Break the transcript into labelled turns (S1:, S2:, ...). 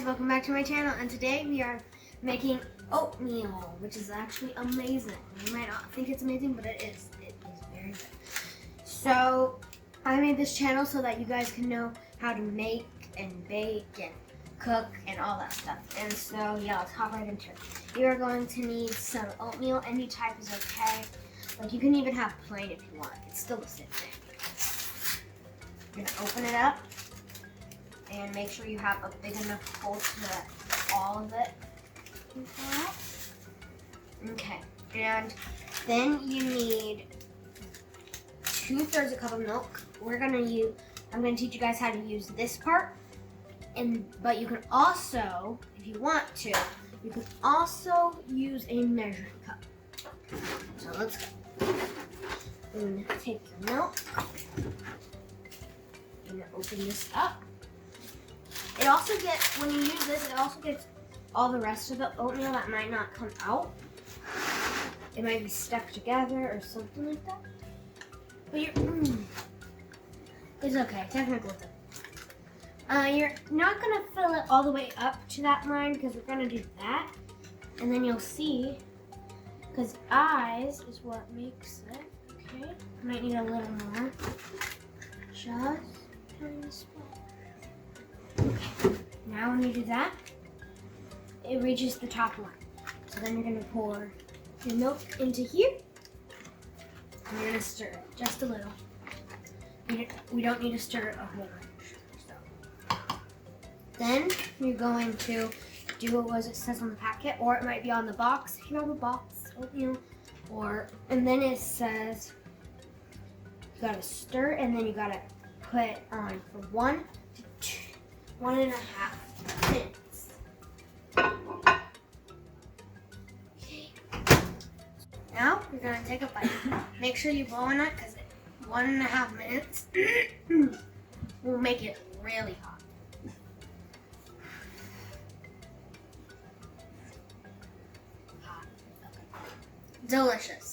S1: welcome back to my channel, and today we are making oatmeal, which is actually amazing. You might not think it's amazing, but it is. It is very good. So I made this channel so that you guys can know how to make and bake and cook and all that stuff. And so yeah, let's hop right into it. You are going to need some oatmeal. Any type is okay. Like you can even have plain if you want. It's still the same thing. You're gonna open it up. And make sure you have a big enough hole to let all of it out. Okay, and then you need 2/3 a cup of milk. I'm gonna teach you guys how to use this part. But you can also, if you want to, you can also use a measuring cup. So let's go. I'm gonna take your milk. I'm gonna open this up. It also gets, when you use this, it also gets all the rest of the oatmeal that might not come out. It might be stuck together or something like that. But it's okay, technically it's okay. You're not gonna fill it all the way up to that line because we're gonna do that. And then you'll see, because eyes is what makes it, okay? Might need a little more. Just tiny spot. Okay, now when you do that, it reaches the top line. So then you're gonna pour your milk into here, and you're gonna stir it just a little. We don't need to stir it a whole bunch. So. Then you're going to do what it says on the packet, or it might be on the box if you have a box oatmeal. And then it says you gotta stir, and then you gotta put it on for 1 to 1.5 minutes. Okay. Now you're gonna take a bite. Make sure you blow on it because 1.5 minutes will make it really hot. Hot. Okay. Delicious.